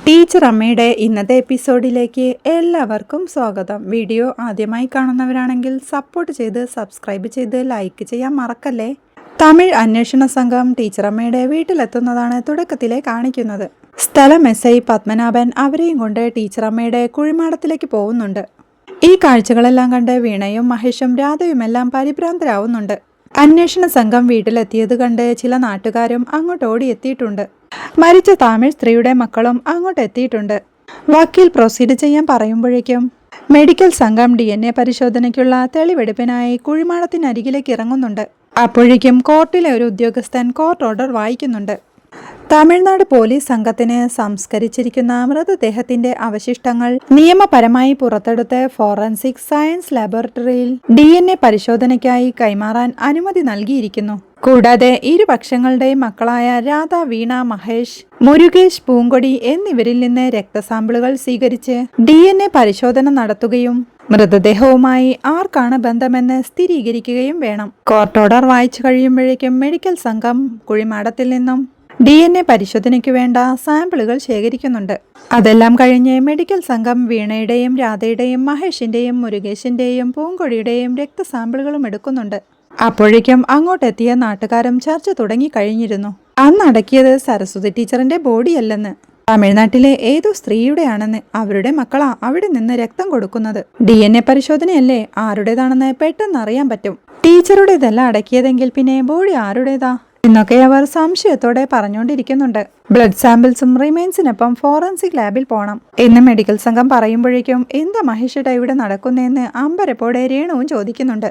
Teacher അമ്മയുടെ ഇന്നത്തെ എപ്പിസോഡിലേക്ക് എല്ലാവർക്കും സ്വാഗതം. വീഡിയോ ആദ്യമായി കാണുന്നവരാണെങ്കിൽ സപ്പോർട്ട് ചെയ്ത് സബ്സ്ക്രൈബ് ചെയ്ത് ലൈക്ക് ചെയ്യാൻ മറക്കല്ലേ. തമിഴ് അന്വേഷണ സംഘം ടീച്ചർ അമ്മയുടെ വീട്ടിലെത്തുന്നതാണ് തുടക്കത്തിലെ കാണിക്കുന്നത്. സ്ഥലം എസ്.ഐ പത്മനാഭൻ അവരെയും കൊണ്ട് ടീച്ചർ അമ്മയുടെ കുഴിമാടത്തിലേക്ക് പോകുന്നുണ്ട്. ഈ കാഴ്ചകളെല്ലാം കണ്ട് വീണയും മഹേഷും രാധയുമെല്ലാം പരിഭ്രാന്തരാവുന്നുണ്ട്. അന്വേഷണ സംഘം വീട്ടിലെത്തിയത് കണ്ട് ചില നാട്ടുകാരും അങ്ങോട്ട് ഓടിയെത്തിയിട്ടുണ്ട്. മരിച്ച തമിഴ് സ്ത്രീയുടെ മക്കളും അങ്ങോട്ട് എത്തിയിട്ടുണ്ട്. വക്കീൽ പ്രൊസീഡ് ചെയ്യാൻ പറയുമ്പോഴേക്കും മെഡിക്കൽ സംഘം DNA പരിശോധനയ്ക്കുള്ള തെളിവെടുപ്പിനായി കുഴിമാടത്തിനരികിലേക്ക് ഇറങ്ങുന്നുണ്ട്. അപ്പോഴേക്കും കോർട്ടിലെ ഒരു ഉദ്യോഗസ്ഥൻ കോർട്ട് ഓർഡർ വായിക്കുന്നുണ്ട്. തമിഴ്നാട് പോലീസ് സംഘത്തിന് സംസ്കരിച്ചിരിക്കുന്ന മൃതദേഹത്തിന്റെ അവശിഷ്ടങ്ങൾ നിയമപരമായി പുറത്തെടുത്ത് ഫോറൻസിക് സയൻസ് ലാബോറട്ടറിയിൽ DNA പരിശോധനയ്ക്കായി കൈമാറാൻ അനുമതി നൽകിയിരിക്കുന്നു. കൂടാതെ ഇരുപക്ഷങ്ങളുടെയും മക്കളായ രാധ, വീണ, മഹേഷ്, മുരുകേഷ്, പൂങ്കൊടി എന്നിവരിൽ നിന്ന് രക്തസാമ്പിളുകൾ സ്വീകരിച്ച് DNA പരിശോധന നടത്തുകയും മൃതദേഹവുമായി ആർക്കാണ് ബന്ധമെന്ന് സ്ഥിരീകരിക്കുകയും വേണം. കോർട്ട് ഓർഡർ വായിച്ചു കഴിയുമ്പോഴേക്കും മെഡിക്കൽ സംഘം കുഴിമാടത്തിൽ നിന്നും DNA പരിശോധനയ്ക്ക് വേണ്ട സാമ്പിളുകൾ ശേഖരിക്കുന്നുണ്ട്. അതെല്ലാം കഴിഞ്ഞ് മെഡിക്കൽ സംഘം വീണയുടെയും രാധയുടെയും മഹേഷിന്റെയും മുരുകേഷിന്റെയും പൂങ്കൊടിയുടെയും രക്തസാമ്പിളുകളും എടുക്കുന്നുണ്ട്. അപ്പോഴേക്കും അങ്ങോട്ടെത്തിയ നാട്ടുകാരും ചർച്ച തുടങ്ങി കഴിഞ്ഞിരുന്നു. അന്ന് അടക്കിയത് സരസ്വതി ടീച്ചറിന്റെ ബോഡിയല്ലെന്ന്, തമിഴ്നാട്ടിലെ ഏതോ സ്ത്രീയുടെയാണെന്ന്. അവരുടെ മക്കളാ അവിടെ നിന്ന് രക്തം കൊടുക്കുന്നത്. DNA പരിശോധനയല്ലേ, ആരുടേതാണെന്ന് പെട്ടെന്ന് അറിയാൻ പറ്റും. ടീച്ചറുടേതല്ല അടക്കിയതെങ്കിൽ പിന്നെ ബോഡി ആരുടേതാ എന്നൊക്കെ അവർ സംശയത്തോടെ പറഞ്ഞുകൊണ്ടിരിക്കുന്നുണ്ട്. ബ്ലഡ് സാമ്പിൾസും റിമൈൻസിനൊപ്പം ഫോറൻസിക് ലാബിൽ പോകണം എന്ന് മെഡിക്കൽ സംഘം പറയുമ്പോഴേക്കും എന്താ മഹേഷേട്ടാ ഇവിടെ നടക്കുന്നതെന്ന് അമ്പരപ്പോടെ രേണുവും ചോദിക്കുന്നുണ്ട്.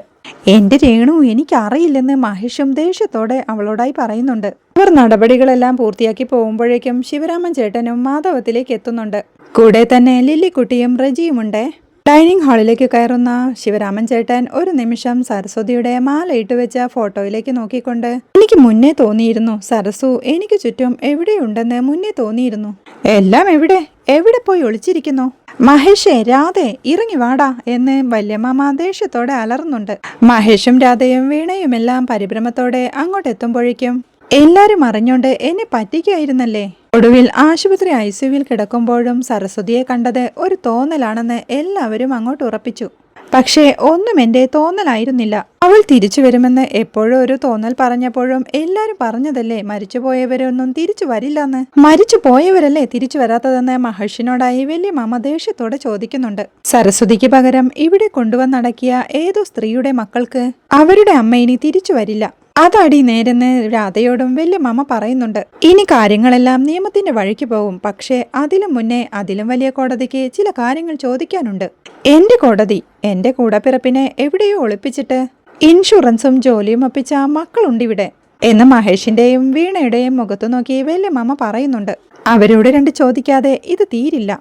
എന്റെ രേണു, എനിക്കറിയില്ലെന്ന് മഹേഷും ദേഷ്യത്തോടെ അവളോടായി പറയുന്നുണ്ട്. അവർ നടപടികളെല്ലാം പൂർത്തിയാക്കി പോകുമ്പോഴേക്കും ശിവരാമൻ ചേട്ടനും മാധവത്തിലേക്ക് എത്തുന്നുണ്ട്. കൂടെ തന്നെ ലില്ലിക്കുട്ടിയും റജിയുമുണ്ട്. ഡൈനിങ് ഹാളിലേക്ക് കയറുന്ന ശിവരാമൻ ചേട്ടൻ ഒരു നിമിഷം സരസ്വതിയുടെ മാലയിട്ട് വെച്ച ഫോട്ടോയിലേക്ക് നോക്കിക്കൊണ്ട്, എനിക്ക് മുന്നേ തോന്നിയിരുന്നു സരസു എനിക്ക് ചുറ്റും എവിടെയുണ്ടെന്ന് മുന്നേ തോന്നിയിരുന്നു. എല്ലാം എവിടെ പോയി ഒളിച്ചിരിക്കുന്നു? മഹേഷേ, രാധേ, ഇറങ്ങി വാടാ എന്ന് വല്യമ്മ ദേഷ്യത്തോടെ അലറുന്നുണ്ട്. മഹേഷും രാധയും വീണയുമെല്ലാം പരിഭ്രമത്തോടെ അങ്ങോട്ടെത്തുമ്പോഴേക്കും എല്ലാരും അറിഞ്ഞോണ്ട് എന്നെ പറ്റിക്കായിരുന്നല്ലേ. ഒടുവിൽ ആശുപത്രി ICUവിൽ കിടക്കുമ്പോഴും സരസ്വതിയെ കണ്ടത് ഒരു തോന്നലാണെന്ന് എല്ലാവരും അങ്ങോട്ട് ഉറപ്പിച്ചു. പക്ഷേ ഒന്നും എന്റെ തോന്നലായിരുന്നില്ല. അവൾ തിരിച്ചു വരുമെന്ന് എപ്പോഴും ഒരു തോന്നൽ പറഞ്ഞപ്പോഴും എല്ലാരും പറഞ്ഞതല്ലേ മരിച്ചുപോയവരൊന്നും തിരിച്ചു വരില്ലെന്ന്. മരിച്ചു പോയവരല്ലേ തിരിച്ചു വരാത്തതെന്ന് മഹേഷിനോടായി വല്യമ്മ ദേഷ്യത്തോടെ ചോദിക്കുന്നുണ്ട്. സരസ്വതിക്ക് പകരം ഇവിടെ കൊണ്ടുവന്നടക്കിയ ഏതോ സ്ത്രീയുടെ മക്കൾക്ക് അവരുടെ അമ്മ ഇനി തിരിച്ചു വരില്ല. അതാടി നേരെന്ന് രാധയോടും വല്യമ്മ പറയുന്നുണ്ട്. ഇനി കാര്യങ്ങളെല്ലാം നിയമത്തിന്റെ വഴിക്ക് പോകും. പക്ഷേ അതിലും മുന്നേ അതിലും വലിയ കോടതിക്ക് ചില കാര്യങ്ങൾ ചോദിക്കാനുണ്ട്. എന്റെ കോടതി, എന്റെ കൂടപ്പിറപ്പിനെ എവിടെയോ ഒളിപ്പിച്ചിട്ട് ഇൻഷുറൻസും ജോലിയും ഒപ്പിച്ച മക്കളുണ്ടിവിടെ എന്ന് മഹേഷിന്റെയും വീണയുടെയും മുഖത്തു നോക്കി വല്യമ്മ പറയുന്നുണ്ട്. അവരോട് രണ്ട് ചോദിക്കാതെ ഇത് തീരില്ല.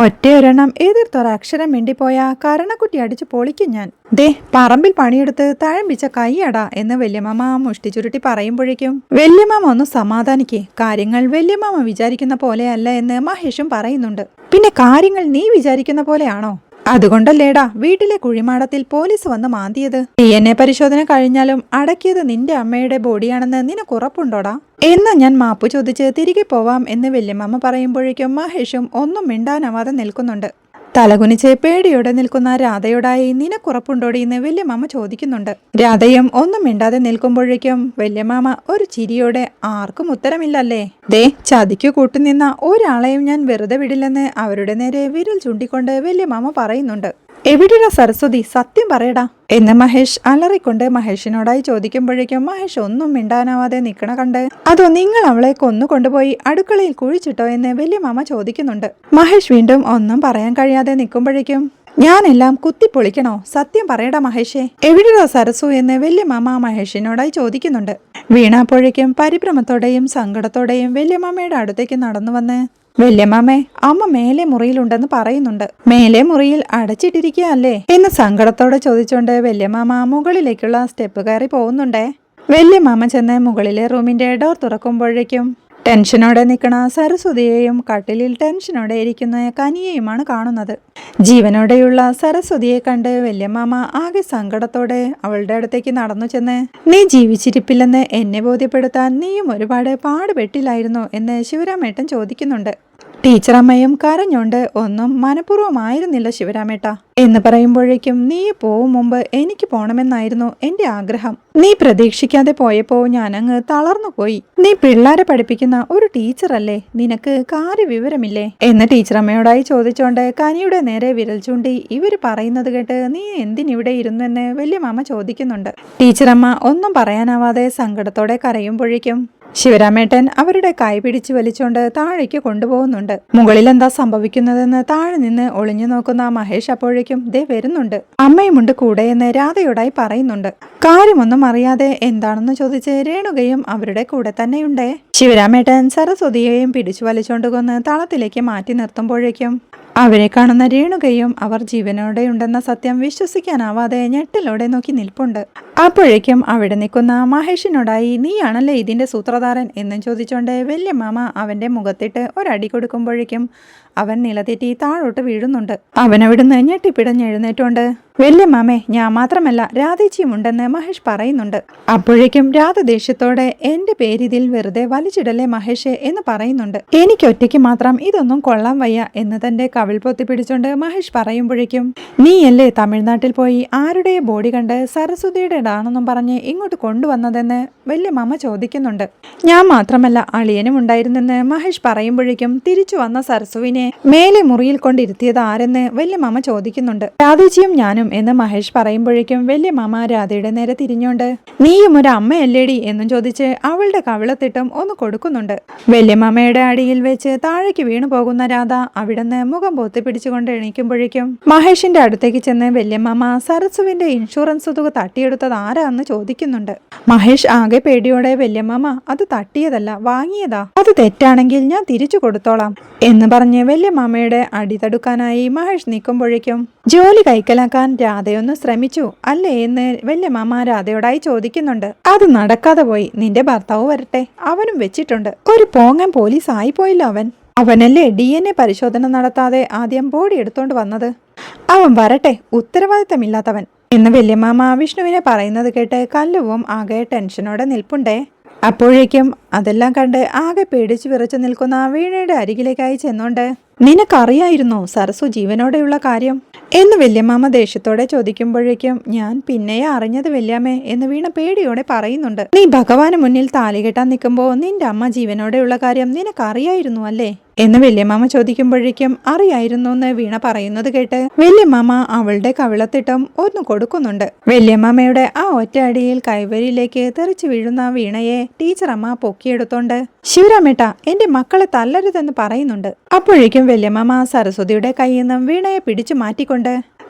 ഒറ്റയൊരെണ്ണം എതിർത്തൊരക്ഷരം മിണ്ടിപ്പോയ കരണക്കുട്ടി അടിച്ചു പൊളിക്കും ഞാൻ. ദേ, പറമ്പിൽ പണിയെടുത്ത് തഴമ്പിച്ച കൈയടാ എന്ന് വല്യമ്മ മുഷ്ടി ചുരുട്ടി പറയുമ്പോഴേക്കും വല്യമ്മ ഒന്ന് സമാധാനിക്കേ, കാര്യങ്ങൾ വല്യമ്മ വിചാരിക്കുന്ന പോലെയല്ല എന്ന് മഹേഷും പറയുന്നുണ്ട്. പിന്നെ കാര്യങ്ങൾ നീ വിചാരിക്കുന്ന പോലെയാണോ? അതുകൊണ്ടല്ലേടാ വീട്ടിലെ കുഴിമാടത്തിൽ പോലീസ് വന്ന് മാന്തിയത്. DNA പരിശോധന കഴിഞ്ഞാലും അടക്കിയത് നിന്റെ അമ്മയുടെ ബോഡിയാണെന്ന് നിനക്കുറപ്പുണ്ടോടാ? എന്നാ ഞാൻ മാപ്പു ചോദിച്ച് തിരികെ പോവാം എന്ന് വല്യമ്മ പറയുമ്പോഴേക്കും മഹേഷും ഒന്നും മിണ്ടാനാവാതെ നിൽക്കുന്നുണ്ട്. തലകുനിച്ച് പേടിയോടെ നിൽക്കുന്ന രാധയോടായി നിനക്കുറപ്പുണ്ടോടി എന്ന് വല്യമ്മ ചോദിക്കുന്നുണ്ട്. രാധയും ഒന്നും മിണ്ടാതെ നിൽക്കുമ്പോഴേക്കും വല്യമ്മ ഒരു ചിരിയോടെ, ആർക്കും ഉത്തരമില്ലല്ലേ. ദേ, ചതിക്കു കൂട്ടുനിന്ന ഒരാളെയും ഞാൻ വെറുതെ വിടില്ലെന്ന് അവരുടെ നേരെ വിരൽ ചൂണ്ടിക്കൊണ്ട് വല്യമ്മ പറയുന്നുണ്ട്. എവിടെയാ സരസ്വതി, സത്യം പറയടാ എന്ന് മഹേഷ് അലറിക്കൊണ്ട് മഹേഷിനോടായി ചോദിക്കുമ്പോഴേക്കും മഹേഷ് ഒന്നും മിണ്ടാനാവാതെ നിൽക്കണ കണ്ട്, അതോ നിങ്ങൾ അവളെ കൊണ്ടുപോയി അടുക്കളയിൽ കുഴിച്ചിട്ടോ എന്ന് വല്യമ്മ ചോദിക്കുന്നുണ്ട്. മഹേഷ് വീണ്ടും ഒന്നും പറയാൻ കഴിയാതെ നിൽക്കുമ്പോഴേക്കും, ഞാനെല്ലാം കുത്തിപ്പൊളിക്കണോ? സത്യം പറയടാ മഹേഷേ, എവിടെയാ സരസു എന്ന് വല്യമ്മ മഹേഷിനോടായി ചോദിക്കുന്നുണ്ട്. വീണാപ്പോഴേക്കും പരിഭ്രമത്തോടെയും സങ്കടത്തോടെയും വല്യമ്മയുടെ അടുത്തേക്ക് നടന്നു വന്ന്, വല്യമ്മേ, അമ്മ മേലെ മുറിയിലുണ്ടെന്ന് പറയുന്നുണ്ട്. മേലെ മുറിയിൽ അടച്ചിട്ടിരിക്കുക അല്ലേ എന്ന് സങ്കടത്തോടെ ചോദിച്ചുകൊണ്ട് വല്യമ്മ മുകളിലേക്കുള്ള സ്റ്റെപ്പ് കയറി പോകുന്നുണ്ടേ. വല്യമ്മ ചെന്ന് മുകളിലെ റൂമിന്റെ ഡോർ തുറക്കുമ്പോഴേക്കും ടെൻഷനോടെ നിൽക്കണ സരസ്വതിയെയും കട്ടിലിൽ ടെൻഷനോടെ ഇരിക്കുന്ന കനിയെയുമാണ് കാണുന്നത്. ജീവനോടെയുള്ള സരസ്വതിയെ കണ്ട് വല്യമ്മ ആകെ സങ്കടത്തോടെ അവളുടെ അടുത്തേക്ക് നടന്നു ചെന്ന്, നീ ജീവിച്ചിരിപ്പില്ലെന്ന് എന്നെ ബോധ്യപ്പെടുത്താൻ നീയും ഒരുപാട് പാടുപെട്ടില്ലായിരുന്നോ എന്ന് ശിവരാമേട്ടൻ ചോദിക്കുന്നുണ്ട്. ടീച്ചറമ്മയും കരഞ്ഞോണ്ട് ഒന്നും മനഃപൂർവ്വമായിരുന്നില്ല ശിവരാമേട്ട എന്ന് പറയുമ്പോഴേക്കും നീ പോവും മുമ്പ് എനിക്ക് പോണമെന്നായിരുന്നു എന്റെ ആഗ്രഹം. നീ പ്രതീക്ഷിക്കാതെ പോയപ്പോ ഞാനങ്ങ് തളർന്നു പോയി. നീ പിള്ളേരെ പഠിപ്പിക്കുന്ന ഒരു ടീച്ചറല്ലേ, നിനക്ക് കാര്യവിവരമില്ലേ എന്ന് ടീച്ചറമ്മയോടായി ചോദിച്ചോണ്ട് കനിയുടെ നേരെ വിരൽ ചൂണ്ടി ഇവര് പറയുന്നത് കേട്ട് നീ എന്തിനിവിടെ ഇരുന്നെന്ന് വല്യമാമ ചോദിക്കുന്നുണ്ട്. ടീച്ചറമ്മ ഒന്നും പറയാനാവാതെ സങ്കടത്തോടെ കരയുമ്പോഴേക്കും ശിവരാമേട്ടൻ അവരുടെ കൈ പിടിച്ചു വലിച്ചോണ്ട് താഴേക്ക് കൊണ്ടുപോകുന്നുണ്ട്. മുകളിൽ എന്താ സംഭവിക്കുന്നതെന്ന് താഴെ നിന്ന് ഒളിഞ്ഞു നോക്കുന്ന മഹേഷ് അപ്പോഴേക്കും ദേ വരുന്നുണ്ട്. അമ്മയുമുണ്ട് കൂടെയെന്ന് രാധയോടായി പറയുന്നുണ്ട്. കാര്യമൊന്നും അറിയാതെ എന്താണെന്ന് ചോദിച്ച് രേണുകയും അവരുടെ കൂടെ തന്നെയുണ്ടേ. ശിവരാമേട്ടൻ സരസ്വതിയെയും പിടിച്ചു വലിച്ചോണ്ട് കൊന്ന് തളത്തിലേക്ക് മാറ്റി നിർത്തുമ്പോഴേക്കും അവരെ കാണുന്ന രേണുകയും അവർ ജീവനോടെയുണ്ടെന്ന സത്യം വിശ്വസിക്കാനാവാതെ ഞെട്ടലോടെ നോക്കി നിൽപ്പുണ്ട്. അപ്പോഴേക്കും അവിടെ നിൽക്കുന്ന മഹേഷിനോടായി നീയാണല്ലേ ഇതിന്റെ സൂത്രധാരൻ എന്നും ചോദിച്ചോണ്ട് വല്യമാമ അവന്റെ മുഖത്തിട്ട് ഒരടി കൊടുക്കുമ്പോഴേക്കും അവൻ നിലതെറ്റി താഴോട്ട് വീഴുന്നുണ്ട്. അവനവിടുന്ന് ഞെട്ടിപ്പിടഞ്ഞെഴുന്നേറ്റോണ്ട് വല്യമാമേ, ഞാൻ മാത്രമല്ല രാധേച്ചിയും ഉണ്ടെന്ന് മഹേഷ് പറയുന്നുണ്ട്. അപ്പോഴേക്കും രാധ ദേഷ്യത്തോടെ എന്റെ പേരിതിൽ വെറുതെ വലിച്ചിടല്ലേ മഹേഷ് എന്ന് പറയുന്നുണ്ട്. എനിക്ക് ഒറ്റയ്ക്ക് മാത്രം ഇതൊന്നും കൊള്ളാൻ വയ്യ എന്ന് തന്റെ കവിൾ പൊത്തി പിടിച്ചോണ്ട് മഹേഷ് പറയുമ്പോഴേക്കും നീയല്ലേ തമിഴ്നാട്ടിൽ പോയി ആരുടെ ബോഡി കണ്ട് സരസ്വതിയുടേതാണെന്നും പറഞ്ഞ് ഇങ്ങോട്ട് കൊണ്ടുവന്നതെന്ന് വല്യമാമ ചോദിക്കുന്നുണ്ട്. ഞാൻ മാത്രമല്ല അളിയനും ഉണ്ടായിരുന്നെന്ന് മഹേഷ് പറയുമ്പോഴേക്കും തിരിച്ചു വന്ന സരസുവിനെ മേലെ മുറിയിൽ കൊണ്ടിരുത്തിയത് ആരെന്ന് വല്യമാമ ചോദിക്കുന്നുണ്ട്. രാധേച്ചിയും ഞാനും എന്ന് മഹേഷ് പറയുമ്പോഴേക്കും വല്യമാമ രാധയുടെ നേരെ തിരിഞ്ഞോണ്ട് നീയും ഒരു അമ്മയല്ലേടി എന്നും ചോദിച്ച് അവളുടെ കവിളത്തിട്ടും ഒന്ന് കൊടുക്കുന്നുണ്ട്. വല്യമാമയുടെ അടിയിൽ വെച്ച് താഴേക്ക് വീണു പോകുന്ന രാധ അവിടുന്ന് മുഖം പൊത്തി പിടിച്ചുകൊണ്ട് എണീക്കുമ്പോഴേക്കും മഹേഷിന്റെ അടുത്തേക്ക് ചെന്ന് വല്യമാമ സരസുവിന്റെ ഇൻഷുറൻസ് തുക തട്ടിയെടുത്തത് ആരാന്ന് ചോദിക്കുന്നുണ്ട്. മഹേഷ് ആകെ പേടിയോടെ വല്യമാമ അത് തട്ടിയതല്ല, വാങ്ങിയതാ, അത് തെറ്റാണെങ്കിൽ ഞാൻ തിരിച്ചു കൊടുത്തോളാം എന്ന് പറഞ്ഞ് വല്യമാമയുടെ അടി തടുക്കാനായി മഹേഷ് നിൽക്കുമ്പോഴേക്കും ജോലി കൈക്കലാക്കാൻ രാധയൊന്ന് ശ്രമിച്ചു അല്ലേ എന്ന് വല്യമാമ രാധയോടായി ചോദിക്കുന്നുണ്ട്. അത് നടക്കാതെ പോയി, നിന്റെ ഭർത്താവ് വരട്ടെ, അവനും വെച്ചിട്ടുണ്ട്. ഒരു പോങ്ങൻ പോലീസ് ആയിപ്പോയില്ലോ അവനല്ലേ DNA പരിശോധന നടത്താതെ ആദ്യം ബോഡി എടുത്തോണ്ട് വന്നത്. അവൻ വരട്ടെ, ഉത്തരവാദിത്തമില്ലാത്തവൻ എന്ന് വല്യമാമ വിഷ്ണുവിനെ പറയുന്നത് കേട്ട് കല്ലുവും ആകെ ടെൻഷനോടെ നിൽപ്പുണ്ടേ. അപ്പോഴേക്കും അതെല്ലാം കണ്ട് ആകെ പേടിച്ചു വിറച്ചു നിൽക്കുന്ന വീണയുടെ അരികിലേക്കായി ചെന്നോണ്ട് നിനക്കറിയായിരുന്നോ സരസു ജീവനോടെയുള്ള കാര്യം എന്ന് വല്യമാമ ദേഷ്യത്തോടെ ചോദിക്കുമ്പോഴേക്കും ഞാൻ പിന്നെയാ അറിഞ്ഞത് വല്യാമ്മേ എന്ന് വീണ പേടിയോടെ പറയുന്നുണ്ട്. നീ ഭഗവാന് മുന്നിൽ താലി കെട്ടാൻ നിൽക്കുമ്പോ നിന്റെ അമ്മ ജീവനോടെയുള്ള കാര്യം നിനക്കറിയായിരുന്നു അല്ലേ എന്ന് വല്യമാമ ചോദിക്കുമ്പോഴേക്കും അറിയായിരുന്നു എന്ന് വീണ പറയുന്നത് കേട്ട് വല്യമാമ അവളുടെ കവിളത്തിട്ടും ഒന്ന് കൊടുക്കുന്നുണ്ട്. വല്യമാമയുടെ ആ ഒറ്റ അടിയിൽ കൈവരിയിലേക്ക് തെറിച്ചു വീഴുന്ന വീണയെ ടീച്ചറമ്മ പൊക്കിയെടുത്തോണ്ട് ശിവരാമേട്ട എന്റെ മക്കളെ തല്ലരുതെന്ന് പറയുന്നുണ്ട്. അപ്പോഴേക്കും വല്യമാമ സരസ്വതിയുടെ കയ്യിൽ നിന്നും വീണയെ പിടിച്ചു മാറ്റിക്കൊണ്ട്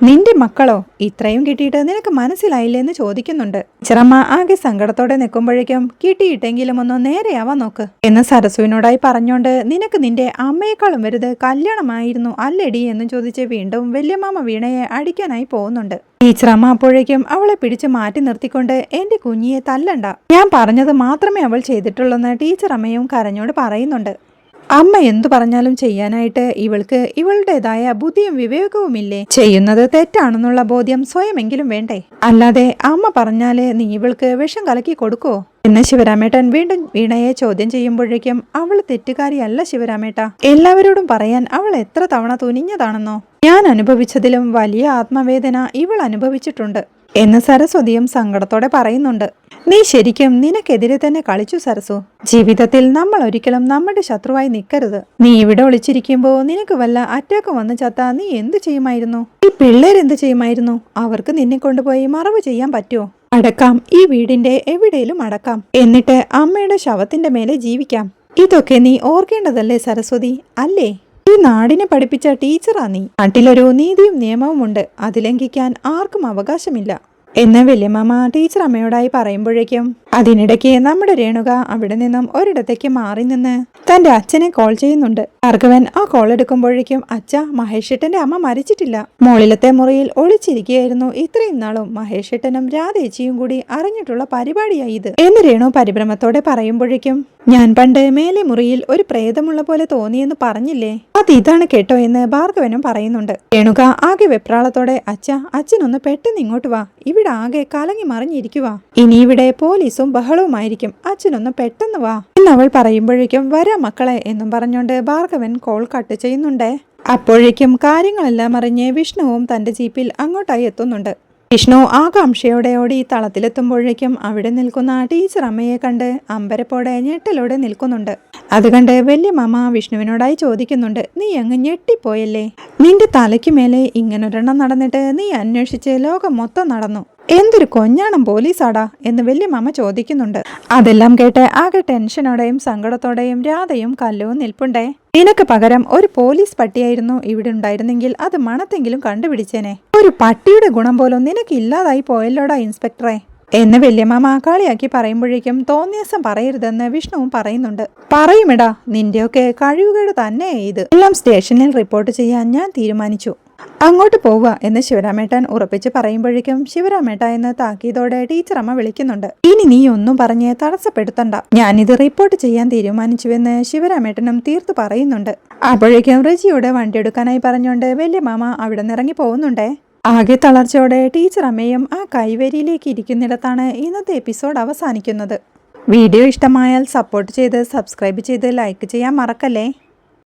നിന്റെ മക്കളോ, ഇത്രയും കിട്ടിയിട്ട് നിനക്ക് മനസ്സിലായില്ലേ എന്ന് ചോദിക്കുന്നുണ്ട്. ടീച്ചറമ്മ ആകെ സങ്കടത്തോടെ നിൽക്കുമ്പോഴേക്കും കിട്ടിയിട്ടെങ്കിലും ഒന്ന് നേരെയാവാൻ നോക്ക് എന്ന് സരസുവിനോടായി പറഞ്ഞോണ്ട് നിനക്ക് നിന്റെ അമ്മയെക്കാളും വലുത് കല്യാണമായിരുന്നു അല്ലെടി എന്ന് ചോദിച്ച് വീണ്ടും വല്യമാമ വീണയെ അടിക്കാനായി പോകുന്നുണ്ട്. ടീച്ചറമ്മ അപ്പോഴേക്കും അവളെ പിടിച്ച് മാറ്റി നിർത്തിക്കൊണ്ട് എന്റെ കുഞ്ഞിയെ തല്ലണ്ട, ഞാൻ പറഞ്ഞത് മാത്രമേ അവൾ ചെയ്തിട്ടുള്ളൂന്ന് ടീച്ചറമ്മയും കരഞ്ഞോട് പറയുന്നുണ്ട്. അമ്മ എന്തു പറഞ്ഞാലും ചെയ്യാനായിട്ട് ഇവൾക്ക് ഇവളുടേതായ ബുദ്ധിയും വിവേകവുമില്ലേ, ചെയ്യുന്നത് തെറ്റാണെന്നുള്ള ബോധ്യം സ്വയമെങ്കിലും വേണ്ടേ, അല്ലാതെ അമ്മ പറഞ്ഞാല് നീ ഇവൾക്ക് വിഷം കലക്കി കൊടുക്കോ എന്ന് ശിവരാമേട്ടൻ വീണ്ടും വീണയെ ചോദ്യം ചെയ്യുമ്പോഴേക്കും അവൾ തെറ്റുകാരിയല്ല ശിവരാമേട്ട, എല്ലാവരോടും പറയാൻ അവൾ എത്ര തവണ തുനിഞ്ഞതാണെന്നോ, ഞാൻ അനുഭവിച്ചതിലും വലിയ ആത്മവേദന ഇവൾ അനുഭവിച്ചിട്ടുണ്ട് എന്ന് സരസ്വതിയും സങ്കടത്തോടെ പറയുന്നുണ്ട്. നീ ശരിക്കും നിനക്കെതിരെ തന്നെ കളിച്ചു സരസു. ജീവിതത്തിൽ നമ്മൾ ഒരിക്കലും നമ്മുടെ ശത്രുവായി നിൽക്കരുത്. നീ ഇവിടെ ഒളിച്ചിരിക്കുമ്പോ നിനക്ക് വല്ല അറ്റാക്ക് വന്ന് ചത്താ നീ എന്ത് ചെയ്യുമായിരുന്നു? ഈ പിള്ളേരെന്ത് ചെയ്യുമായിരുന്നു? അവർക്ക് നിന്നെ കൊണ്ടുപോയി മറവ് ചെയ്യാൻ പറ്റുമോ? അടക്കാം, ഈ വീടിന്റെ എവിടെയും അടക്കാം, എന്നിട്ട് അമ്മയുടെ ശവത്തിന്റെ മേലെ ജീവിക്കാം. ഇതൊക്കെ നീ ഓർക്കേണ്ടതല്ലേ സരസ്വതി, അല്ലേ? ഈ നാടിനെ പഠിപ്പിച്ച ടീച്ചറാ നീ. നാട്ടിലൊരു നീതിയും നിയമവും ഉണ്ട്, അത് ലംഘിക്കാൻ ആർക്കും അവകാശമില്ല എന്ന് വല്യമാമ ടീച്ചർ അമ്മയോടായി പറയുമ്പോഴേക്കും അതിനിടയ്ക്ക് നമ്മുടെ രേണുക അവിടെ നിന്നും ഒരിടത്തേക്ക് മാറി നിന്ന് തന്റെ അച്ഛനെ കോൾ ചെയ്യുന്നുണ്ട്. ഭാർഗവൻ ആ കോൾ എടുക്കുമ്പോഴേക്കും അച്ഛ, മഹേഷേട്ടന്റെ അമ്മ മരിച്ചിട്ടില്ല, മോളിലത്തെ മുറിയിൽ ഒളിച്ചിരിക്കുകയായിരുന്നു ഇത്രയും നാളും, മഹേഷേട്ടനും രാധേച്ചിയും കൂടി അറിഞ്ഞിട്ടുള്ള പരിപാടിയായി ഇത് എന്ന് രേണു പരിഭ്രമത്തോടെ പറയുമ്പോഴേക്കും ഞാൻ പണ്ട് മേലെ മുറിയിൽ ഒരു പ്രേതമുള്ള പോലെ തോന്നിയെന്ന് പറഞ്ഞില്ലേ, അത് ഇതാണ് കേട്ടോ എന്ന് ഭാർഗവനും പറയുന്നുണ്ട്. രേണുക ആകെ വെപ്രാളത്തോടെ അച്ഛനൊന്ന് പെട്ടെന്ന് ഇങ്ങോട്ട് വാ, ഇവിടെ ആകെ കലങ്ങി മറിഞ്ഞിരിക്കുക, ഇനി ഇവിടെ പോലീസോ ഒച്ചപ്പാടും ബഹളവുമായിരിക്കും. അച്ഛനൊന്ന് പെട്ടെന്ന് വാ എന്നവൾ പറയുമ്പോഴേക്കും വരാം മക്കളെ എന്നും പറഞ്ഞുകൊണ്ട് ഭാർഗവൻ കോൾ കട്ട് ചെയ്യുന്നുണ്ട്. അപ്പോഴേക്കും കാര്യങ്ങളെല്ലാം അറിഞ്ഞ് വിഷ്ണുവും തൻ്റെ ജീപ്പിൽ അങ്ങോട്ടായി എത്തുന്നുണ്ട്. വിഷ്ണു ആകാംക്ഷയോടെ ഓടി തളത്തിലെത്തുമ്പോഴേക്കും അവിടെ നിൽക്കുന്ന ടീച്ചർ അമ്മയെ കണ്ട് അമ്പരപ്പോടെ ഞെട്ടലോടെ നിൽക്കുന്നുണ്ട്. അത് കണ്ട് വലിയ മാമ വിഷ്ണുവിനോടായി ചോദിക്കുന്നുണ്ട്, നീ അങ്ങ് ഞെട്ടിപ്പോയല്ലേ? നിന്റെ തലയ്ക്ക് മേലെ ഇങ്ങനൊരെണ്ണം നടന്നിട്ട് നീ അന്വേഷിച്ച് ലോകം മൊത്തം നടന്നു. എന്തൊരു കൊഞ്ഞാണം പോലീസാടാ എന്ന് വലിയ മാമ ചോദിക്കുന്നുണ്ട്. അതെല്ലാം കേട്ട് ആകെ ടെൻഷനോടെയും സങ്കടത്തോടെയും രാധയും കല്ലുവും നിൽപ്പുണ്ടേ. നിനക്ക് പകരം ഒരു പോലീസ് പട്ടിയായിരുന്നു ഇവിടെ ഉണ്ടായിരുന്നെങ്കിൽ അത് മണത്തെങ്കിലും കണ്ടുപിടിച്ചേനെ. ഒരു പട്ടിയുടെ ഗുണം പോലും നിനക്ക് ഇല്ലാതായി പോയല്ലോടാ ഇൻസ്പെക്ടറെ എന്ന് വല്യമാമ കളിയാക്കി പറയുമ്പോഴേക്കും തോന്നിയാസം പറയരുതെന്ന് വിഷ്ണുവും പറയുന്നുണ്ട്. പറയുമിടാ, നിന്റെയൊക്കെ കഴിവുകേട് തന്നെ ഇത്. എല്ലാം സ്റ്റേഷനിൽ റിപ്പോർട്ട് ചെയ്യാൻ ഞാൻ തീരുമാനിച്ചു. അങ്ങോട്ട് പോവുക എന്ന് ശിവരാമേട്ടൻ ഉറപ്പിച്ച് പറയുമ്പോഴേക്കും ശിവരാമേട്ട എന്ന് താക്കീതോടെ ടീച്ചർ അമ്മ വിളിക്കുന്നുണ്ട്. ഇനി നീ ഒന്നും പറഞ്ഞ് തടസ്സപ്പെടുത്തണ്ട, ഞാനിത് റിപ്പോർട്ട് ചെയ്യാൻ തീരുമാനിച്ചുവെന്ന് ശിവരാമേട്ടനും തീർത്തു പറയുന്നുണ്ട്. അപ്പോഴേക്കും റിജിയോട് വണ്ടിയെടുക്കാനായി പറഞ്ഞുകൊണ്ട് വലിയ മാമ അവിടെ നിന്ന് ഇറങ്ങി പോകുന്നുണ്ടേ. ആകെ തളർച്ചയോടെ ടീച്ചർ അമ്മയും ആ കൈവരിയിലേക്ക് ഇരിക്കുന്നിടത്താണ് ഇന്നത്തെ എപ്പിസോഡ് അവസാനിക്കുന്നത്. വീഡിയോ ഇഷ്ടമായാൽ സപ്പോർട്ട് ചെയ്ത് സബ്സ്ക്രൈബ് ചെയ്ത് ലൈക്ക് ചെയ്യാൻ മറക്കല്ലേ.